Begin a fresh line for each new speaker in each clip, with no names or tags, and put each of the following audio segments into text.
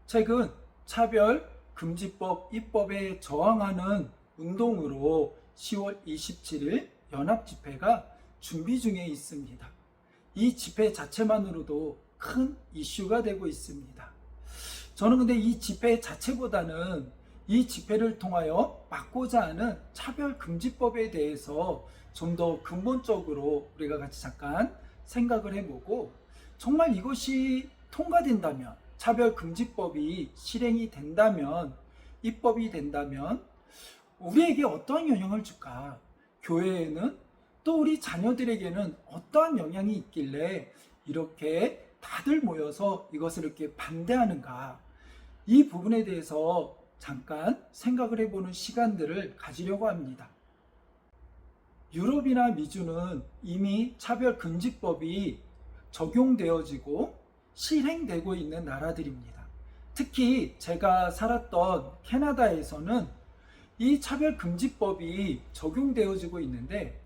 최근 차별금지법 입법에 저항하는 운동으로 10월 27일 연합집회가 준비 중에 있습니다. 이 집회 자체만으로도 큰 이슈가 되고 있습니다. 저는 근데 이 집회 자체보다는 이 집회를 통하여 막고자 하는 차별금지법에 대해서 좀 더 근본적으로 우리가 같이 잠깐 생각을 해보고, 정말 이것이 통과된다면, 차별금지법이 실행이 된다면, 입법이 된다면 우리에게 어떠한 영향을 줄까? 교회에는, 또 우리 자녀들에게는 어떠한 영향이 있길래 이렇게 다들 모여서 이것을 이렇게 반대하는가? 이 부분에 대해서 잠깐 생각을 해보는 시간들을 가지려고 합니다. 유럽이나 미주는 이미 차별금지법이 적용되어지고 실행되고 있는 나라들입니다. 특히 제가 살았던 캐나다에서는 이 차별금지법이 적용되어지고 있는데,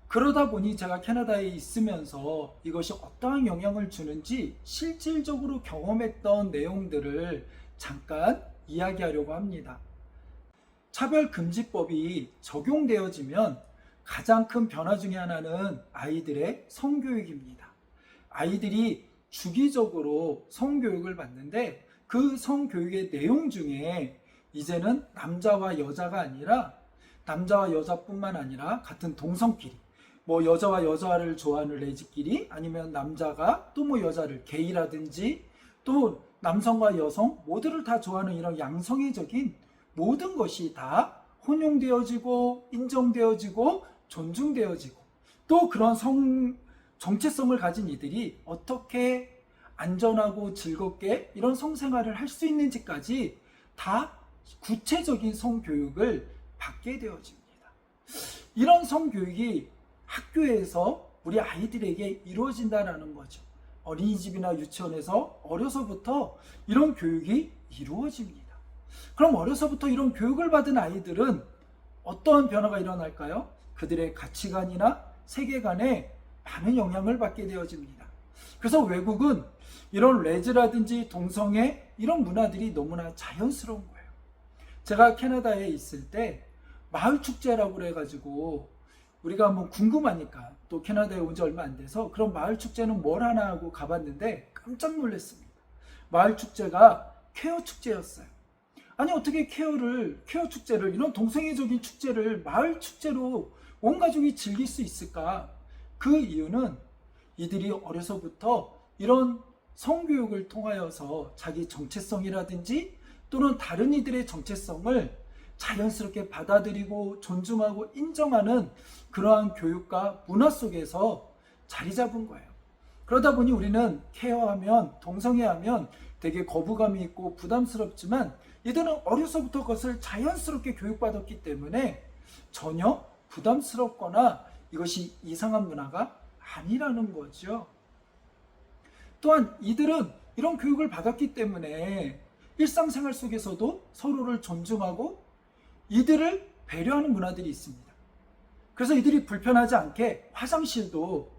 그러다 보니 제가 캐나다에 있으면서 이것이 어떠한 영향을 주는지 실질적으로 경험했던 내용들을 잠깐 이야기하려고 합니다. 차별금지법이 적용되어지면 가장 큰 변화 중에 하나는 아이들의 성교육입니다. 아이들이 주기적으로 성교육을 받는데, 그 성교육의 내용 중에 이제는 남자와 여자가 아니라, 남자와 여자뿐만 아니라 같은 동성끼리, 뭐 여자와 여자를 좋아하는 레즈끼리, 아니면 남자가 또 뭐 여자를, 게이라든지 또 남성과 여성 모두를 다 좋아하는 이런 양성애적인 모든 것이 다 혼용되어지고 인정되어지고 존중되어지고, 또 그런 정체성을 가진 이들이 어떻게 안전하고 즐겁게 이런 성생활을 할 수 있는지까지 다 구체적인 성교육을 받게 되어집니다. 이런 성교육이 학교에서 우리 아이들에게 이루어진다는 거죠. 어린이집이나 유치원에서 어려서부터 이런 교육이 이루어집니다. 그럼 어려서부터 이런 교육을 받은 아이들은 어떠한 변화가 일어날까요? 그들의 가치관이나 세계관에 많은 영향을 받게 되어집니다. 그래서 외국은 이런 레즈라든지 동성애 이런 문화들이 너무나 자연스러운 거예요. 제가 캐나다에 있을 때 마을 축제라고 그래가지고 우리가 한번 궁금하니까, 또 캐나다에 온 지 얼마 안 돼서 그런 마을 축제는 뭘 하나 하고 가봤는데 깜짝 놀랐습니다. 마을 축제가 퀘어 축제였어요. 아니, 어떻게 퀘어 축제를, 이런 동성애적인 축제를 마을 축제로 온 가족이 즐길 수 있을까? 그 이유는 이들이 어려서부터 이런 성교육을 통하여서 자기 정체성이라든지 또는 다른 이들의 정체성을 자연스럽게 받아들이고 존중하고 인정하는 그러한 교육과 문화 속에서 자리 잡은 거예요. 그러다 보니 우리는 케어하면, 동성애하면 되게 거부감이 있고 부담스럽지만, 이들은 어려서부터 그것을 자연스럽게 교육받았기 때문에 전혀 부담스럽거나 이것이 이상한 문화가 아니라는 거죠. 또한 이들은 이런 교육을 받았기 때문에 일상생활 속에서도 서로를 존중하고 이들을 배려하는 문화들이 있습니다. 그래서 이들이 불편하지 않게 화장실도,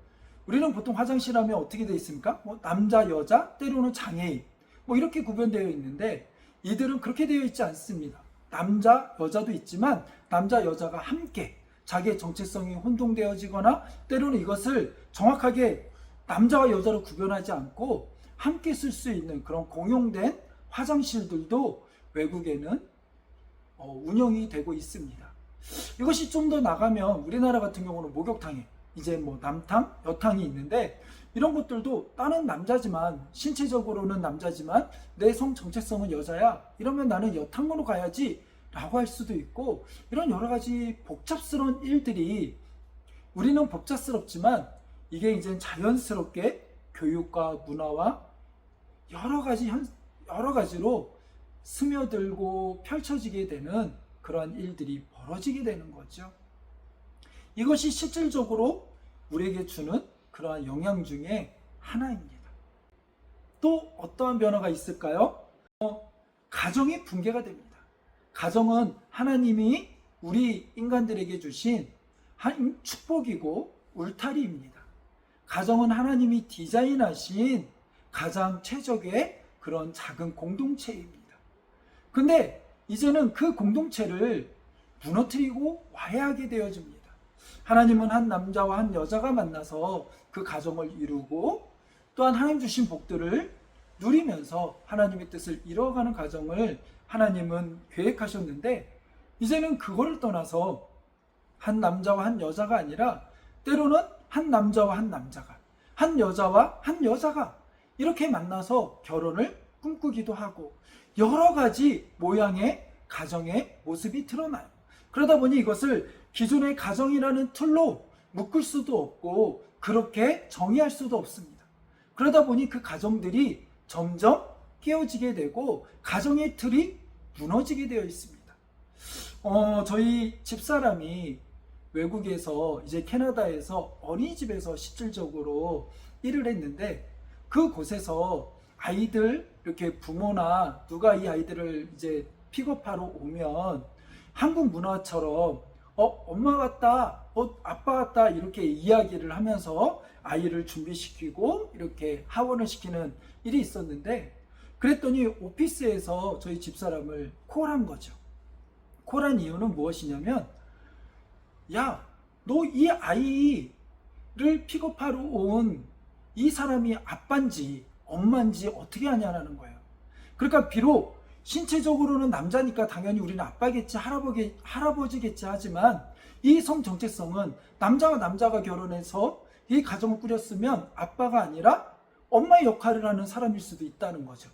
우리는 보통 화장실 하면 어떻게 되어 있습니까? 뭐 남자, 여자, 때로는 장애인, 뭐 이렇게 구분되어 있는데, 이들은 그렇게 되어 있지 않습니다. 남자, 여자도 있지만 남자, 여자가 함께 자기의 정체성이 혼동되어지거나 때로는 이것을 정확하게 남자와 여자로 구별하지 않고 함께 쓸 수 있는 그런 공용된 화장실들도 외국에는 운영이 되고 있습니다. 이것이 좀 더 나가면 우리나라 같은 경우는 목욕탕에 이제 뭐 남탕, 여탕이 있는데, 이런 것들도 나는 남자지만, 신체적으로는 남자지만 내 성 정체성은 여자야, 이러면 나는 여탕으로 가야지 라고 할 수도 있고, 이런 여러 가지 복잡스러운 일들이, 우리는 복잡스럽지만 이게 이제 자연스럽게 교육과 문화와 여러 가지로 스며들고 펼쳐지게 되는 그러한 일들이 벌어지게 되는 거죠. 이것이 실질적으로 우리에게 주는 그러한 영향 중에 하나입니다. 또 어떠한 변화가 있을까요? 가정이 붕괴가 됩니다. 가정은 하나님이 우리 인간들에게 주신 축복이고 울타리입니다. 가정은 하나님이 디자인하신 가장 최적의 그런 작은 공동체입니다. 근데 이제는 그 공동체를 무너뜨리고 와해하게 되어집니다. 하나님은 한 남자와 한 여자가 만나서 그 가정을 이루고 또한 하나님 주신 복들을 누리면서 하나님의 뜻을 이뤄가는 가정을 하나님은 계획하셨는데, 이제는 그거를 떠나서 한 남자와 한 여자가 아니라 때로는 한 남자와 한 남자가, 한 여자와 한 여자가 이렇게 만나서 결혼을 꿈꾸기도 하고 여러 가지 모양의 가정의 모습이 드러나요. 그러다 보니 이것을 기존의 가정이라는 틀로 묶을 수도 없고 그렇게 정의할 수도 없습니다. 그러다 보니 그 가정들이 점점 깨어지게 되고 가정의 틀이 무너지게 되어 있습니다. 저희 집사람이 외국에서 이제 캐나다에서 어린이집에서 실질적으로 일을 했는데, 그곳에서 아이들 이렇게 부모나 누가 이 아이들을 이제 픽업하러 오면 한국 문화처럼 엄마 같다, 아빠 같다 이렇게 이야기를 하면서 아이를 준비시키고 이렇게 하원을 시키는 일이 있었는데, 그랬더니 오피스에서 저희 집사람을 콜한 거죠. 콜한 이유는 무엇이냐면, 야, 너 이 아이를 픽업하러 온 이 사람이 아빠인지 엄마인지 어떻게 하냐라는 거예요. 그러니까 비록 신체적으로는 남자니까 당연히 우리는 아빠겠지, 할아버지겠지 하지만 이 성 정체성은 남자와 남자가 결혼해서 이 가정을 꾸렸으면 아빠가 아니라 엄마의 역할을 하는 사람일 수도 있다는 거죠.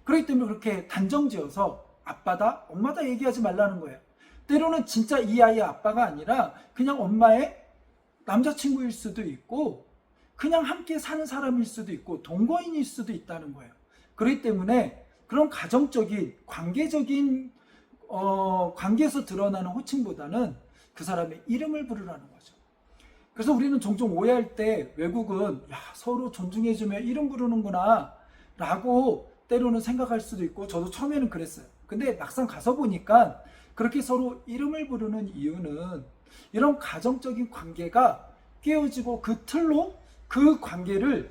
그렇기 때문에 그렇게 단정지어서 아빠다, 엄마다 얘기하지 말라는 거예요. 때로는 진짜 이 아이의 아빠가 아니라 그냥 엄마의 남자친구일 수도 있고 그냥 함께 사는 사람일 수도 있고 동거인일 수도 있다는 거예요. 그렇기 때문에 그런 가정적인 관계적인 관계에서 드러나는 호칭보다는 그 사람의 이름을 부르라는 거죠. 그래서 우리는 종종 오해할 때 외국은 서로 존중해주며 이름 부르는구나 라고 때로는 생각할 수도 있고, 저도 처음에는 그랬어요. 근데 막상 가서 보니까 그렇게 서로 이름을 부르는 이유는 이런 가정적인 관계가 깨어지고 그 틀로 그 관계를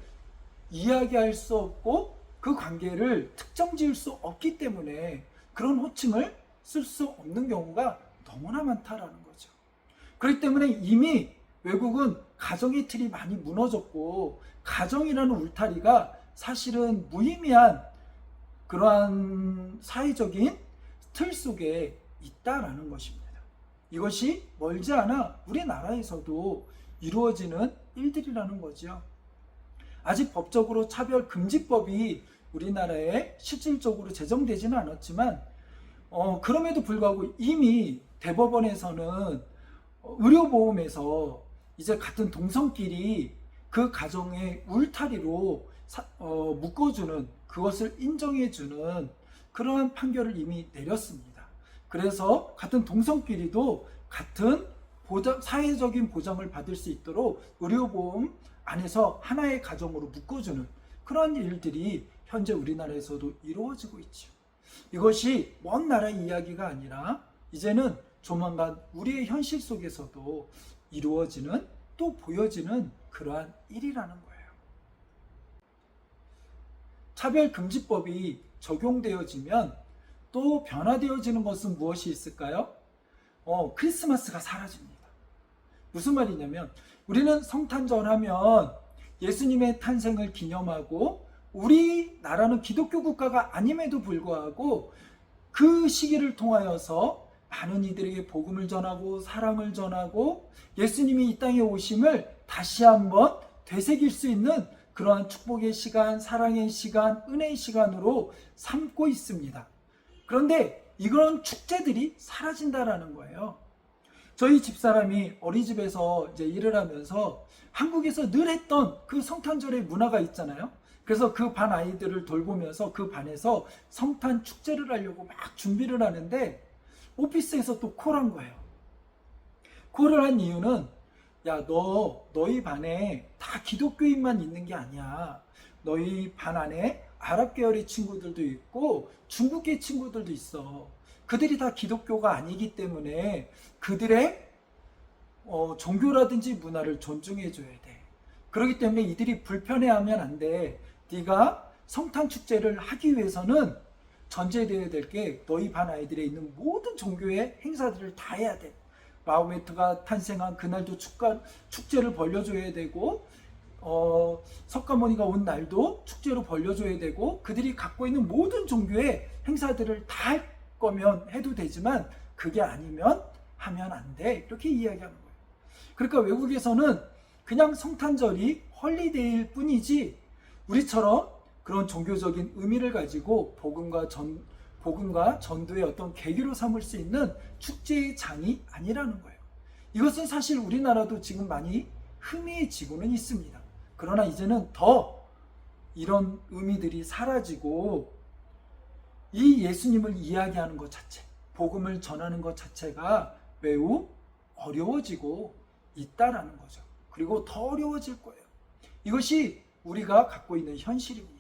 이야기할 수 없고 그 관계를 특정 지을 수 없기 때문에 그런 호칭을 쓸 수 없는 경우가 너무나 많다라는 거죠. 그렇기 때문에 이미 외국은 가정의 틀이 많이 무너졌고 가정이라는 울타리가 사실은 무의미한 그러한 사회적인 틀 속에 있다라는 것입니다. 이것이 멀지 않아 우리나라에서도 이루어지는 일들이라는 거죠. 아직 법적으로 차별금지법이 우리나라에 실질적으로 제정되지는 않았지만 그럼에도 불구하고 이미 대법원에서는 의료보험에서 이제 같은 동성끼리 그 가정의 울타리로 묶어주는, 그것을 인정해주는 그러한 판결을 이미 내렸습니다. 그래서 같은 동성끼리도 같은 사회적인 보장을 받을 수 있도록 의료보험 안에서 하나의 가정으로 묶어주는 그런 일들이 현재 우리나라에서도 이루어지고 있죠. 이것이 먼 나라의 이야기가 아니라 이제는 조만간 우리의 현실 속에서도 이루어지는, 또 보여지는 그러한 일이라는 거예요. 차별금지법이 적용되어지면 또 변화되어지는 것은 무엇이 있을까요? 크리스마스가 사라집니다. 무슨 말이냐면, 우리는 성탄절 하면 예수님의 탄생을 기념하고 우리나라는 기독교 국가가 아님에도 불구하고 그 시기를 통하여서 많은 이들에게 복음을 전하고 사랑을 전하고 예수님이 이 땅에 오심을 다시 한번 되새길 수 있는 그러한 축복의 시간, 사랑의 시간, 은혜의 시간으로 삼고 있습니다. 그런데 이런 축제들이 사라진다라는 거예요. 저희 집사람이 어린이집에서 이제 일을 하면서 한국에서 늘 했던 그 성탄절의 문화가 있잖아요. 그래서 그 반 아이들을 돌보면서 그 반에서 성탄 축제를 하려고 막 준비를 하는데 오피스에서 또 콜한 거예요. 콜을 한 이유는, 야, 너희 반에 다 기독교인만 있는 게 아니야. 너희 반 안에 아랍 계열의 친구들도 있고 중국계 친구들도 있어. 그들이 다 기독교가 아니기 때문에 그들의 종교라든지 문화를 존중해 줘야 돼. 그렇기 때문에 이들이 불편해하면 안 돼. 네가 성탄 축제를 하기 위해서는 전제되어야 될 게 너희 반 아이들에 있는 모든 종교의 행사들을 다 해야 돼. 마호메트가 탄생한 그날도 축제를 벌려줘야 되고, 석가모니가 온 날도 축제로 벌려줘야 되고, 그들이 갖고 있는 모든 종교의 행사들을 다 할 거면 해도 되지만 그게 아니면 하면 안 돼. 이렇게 이야기하는 거예요. 그러니까 외국에서는 그냥 성탄절이 헐리데이일 뿐이지 우리처럼 그런 종교적인 의미를 가지고 복음과 전도의 어떤 계기로 삼을 수 있는 축제의 장이 아니라는 거예요. 이것은 사실 우리나라도 지금 많이 희미해지고는 있습니다. 그러나 이제는 더 이런 의미들이 사라지고 이 예수님을 이야기하는 것 자체, 복음을 전하는 것 자체가 매우 어려워지고 있다라는 거죠. 그리고 더 어려워질 거예요. 이것이 우리가 갖고 있는 현실입니다.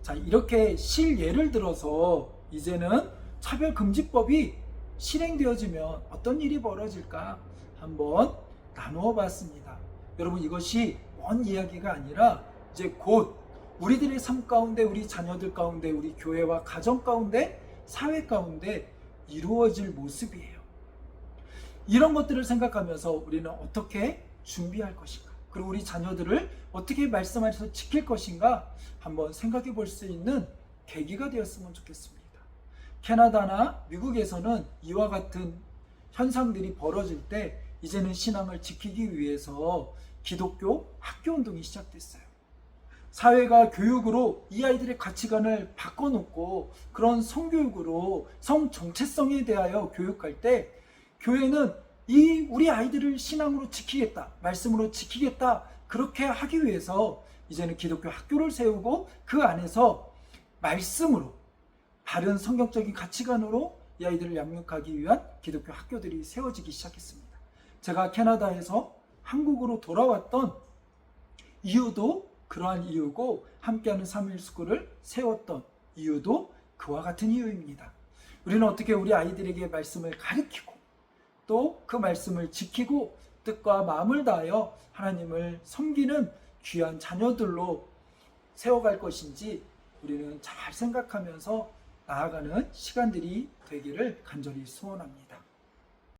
자, 이렇게 실예를 들어서 이제는 차별금지법이 실행되어지면 어떤 일이 벌어질까 한번 나누어 봤습니다. 여러분, 이것이 먼 이야기가 아니라 이제 곧 우리들의 삶 가운데, 우리 자녀들 가운데, 우리 교회와 가정 가운데, 사회 가운데 이루어질 모습이에요. 이런 것들을 생각하면서 우리는 어떻게 준비할 것인가, 그리고 우리 자녀들을 어떻게 말씀 안에서 지킬 것인가 한번 생각해 볼 수 있는 계기가 되었으면 좋겠습니다. 캐나다나 미국에서는 이와 같은 현상들이 벌어질 때 이제는 신앙을 지키기 위해서 기독교 학교 운동이 시작됐어요. 사회가 교육으로 이 아이들의 가치관을 바꿔놓고 그런 성교육으로 성 정체성에 대하여 교육할 때 교회는 우리 아이들을 신앙으로 지키겠다, 말씀으로 지키겠다, 그렇게 하기 위해서 이제는 기독교 학교를 세우고 그 안에서 말씀으로, 바른 성경적인 가치관으로 이 아이들을 양육하기 위한 기독교 학교들이 세워지기 시작했습니다. 제가 캐나다에서 한국으로 돌아왔던 이유도 그러한 이유고, 함께하는 3일 스쿨을 세웠던 이유도 그와 같은 이유입니다. 우리는 어떻게 우리 아이들에게 말씀을 가르치고 또 그 말씀을 지키고 뜻과 마음을 다하여 하나님을 섬기는 귀한 자녀들로 세워갈 것인지 우리는 잘 생각하면서 나아가는 시간들이 되기를 간절히 소원합니다.